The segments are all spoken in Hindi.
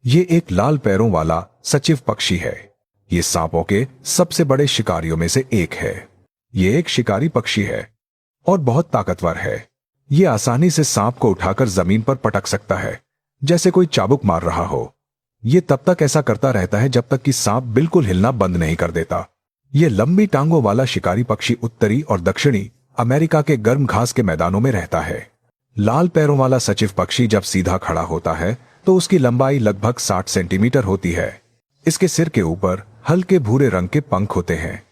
ये एक लाल पैरों वाला सचिव पक्षी है। ये सांपों के सबसे बड़े शिकारियों में से एक है। ये एक शिकारी पक्षी है और बहुत ताकतवर है। ये आसानी से सांप को उठाकर जमीन पर पटक सकता है, जैसे कोई चाबुक मार रहा हो। ये तब तक ऐसा करता रहता है जब तक कि सांप बिल्कुल हिलना बंद नहीं कर देता। ये लंबी टांगों वाला शिकारी पक्षी उत्तरी और दक्षिणी अमेरिका के गर्म घास के मैदानों में रहता है। लाल पैरों वाला सचिव पक्षी जब सीधा खड़ा होता है तो उसकी लंबाई लगभग 60 सेंटीमीटर होती है। इसके सिर के ऊपर हल्के भूरे रंग के पंख होते हैं।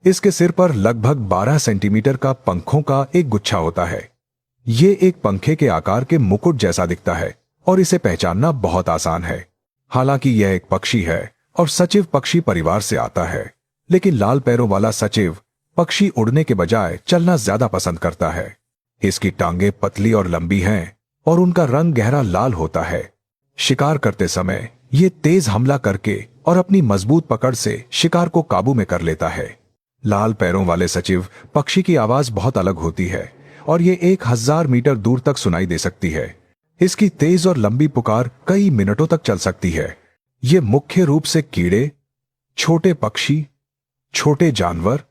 इसके सिर पर लगभग 12 सेंटीमीटर का पंखों का एक गुच्छा होता है। ये एक पंखे के आकार के मुकुट जैसा दिखता है और इसे पहचानना बहुत आसान है। हालांकि यह एक पक्षी है और सचिव पक्षी परिवार से आता है, लेकिन लाल पैरों वाला सचिव पक्षी उड़ने के बजाय चलना ज्यादा पसंद करता है। इसकी टांगें पतली और लंबी हैं और उनका रंग गहरा लाल होता है। शिकार करते समय ये तेज हमला करके और अपनी मजबूत पकड़ से शिकार को काबू में कर लेता है। लाल पैरों वाले सचिव पक्षी की आवाज बहुत अलग होती है और ये 1000 मीटर दूर तक सुनाई दे सकती है। इसकी तेज और लंबी पुकार कई मिनटों तक चल सकती है। ये मुख्य रूप से कीड़े, छोटे पक्षी, छोटे जानवर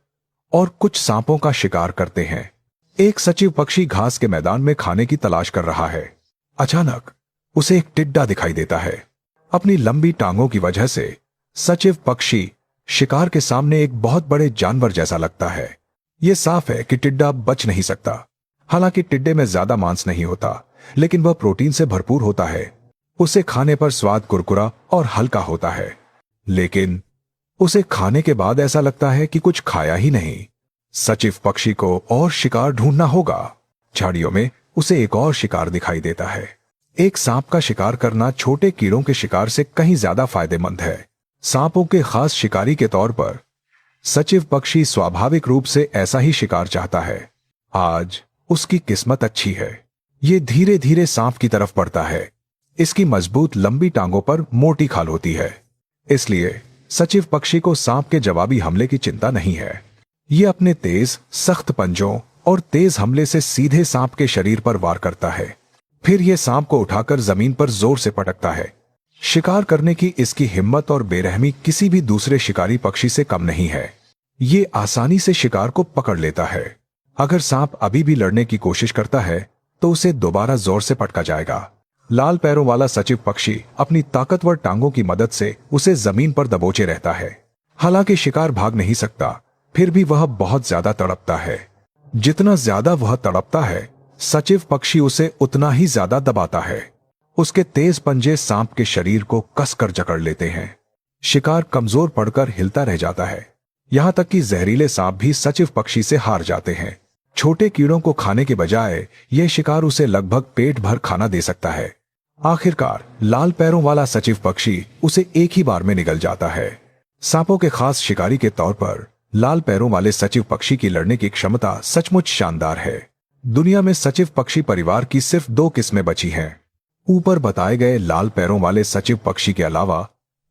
और कुछ सांपों का शिकार करते हैं। एक सचिव पक्षी घास के मैदान में खाने की तलाश कर रहा है। अचानक उसे एक टिड्डा दिखाई देता है। अपनी लंबी टांगों की वजह से सचिव पक्षी शिकार के सामने एक बहुत बड़े जानवर जैसा लगता है। यह साफ है कि टिड्डा बच नहीं सकता। हालांकि टिड्डे में ज्यादा मांस नहीं होता, लेकिन वह प्रोटीन से भरपूर होता है। उसे खाने पर स्वाद कुरकुरा और हल्का होता है, लेकिन उसे खाने के बाद ऐसा लगता है कि कुछ खाया ही नहीं। सचिव पक्षी को और शिकार ढूंढना होगा। झाड़ियों में उसे एक और शिकार दिखाई देता है। एक सांप का शिकार करना छोटे कीड़ों के शिकार से कहीं ज्यादा फायदेमंद है। सांपों के खास शिकारी के तौर पर सचिव पक्षी स्वाभाविक रूप से ऐसा ही शिकार चाहता है। आज उसकी किस्मत अच्छी है। ये धीरे धीरे सांप की तरफ बढ़ता है। इसकी मजबूत लंबी टांगों पर मोटी खाल होती है, इसलिए सचिव पक्षी को सांप के जवाबी हमले की चिंता नहीं है। ये अपने तेज सख्त पंजों और तेज हमले से सीधे सांप के शरीर पर वार करता है। फिर यह सांप को उठाकर जमीन पर जोर से पटकता है। शिकार करने की इसकी हिम्मत और बेरहमी किसी भी दूसरे शिकारी पक्षी से कम नहीं है। ये आसानी से शिकार को पकड़ लेता है। अगर सांप अभी भी लड़ने की कोशिश करता है तो उसे दोबारा जोर से पटका जाएगा। लाल पैरों वाला सचिव पक्षी अपनी ताकतवर टांगों की मदद से उसे जमीन पर दबोचे रहता है। हालांकि शिकार भाग नहीं सकता, फिर भी वह बहुत ज्यादा तड़पता है। जितना ज्यादा वह तड़पता है, सचिव पक्षी उसे उतना ही ज्यादा दबाता है। उसके तेज पंजे सांप के शरीर को कसकर जकड़ लेते हैं। शिकार कमजोर पड़कर हिलता रह जाता है। यहां तक कि जहरीले सांप भी सचिव पक्षी से हार जाते हैं। छोटे कीड़ों को खाने के बजाय यह शिकार उसे लगभग पेट भर खाना दे सकता है। आखिरकार लाल पैरों वाला सचिव पक्षी उसे एक ही बार में निगल जाता है। सांपों के खास शिकारी के तौर पर लाल पैरों वाले सचिव पक्षी की लड़ने की क्षमता सचमुच शानदार है। दुनिया में सचिव पक्षी परिवार की सिर्फ 2 किस्में बची हैं। ऊपर बताए गए लाल पैरों वाले सचिव पक्षी के अलावा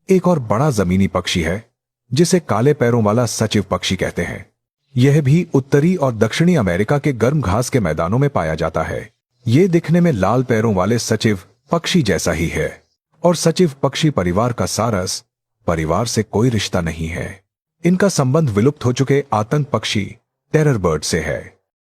एक और बड़ा जमीनी पक्षी है, जिसे काले पैरों वाला सचिव पक्षी कहते हैं। यह भी उत्तरी और दक्षिणी अमेरिका के गर्म घास के मैदानों में पाया जाता है। ये दिखने में लाल पैरों वाले सचिव पक्षी जैसा ही है और सचिव पक्षी परिवार का सारस परिवार से कोई रिश्ता नहीं है। इनका संबंध विलुप्त हो चुके आतंक पक्षी टेरर बर्ड से है।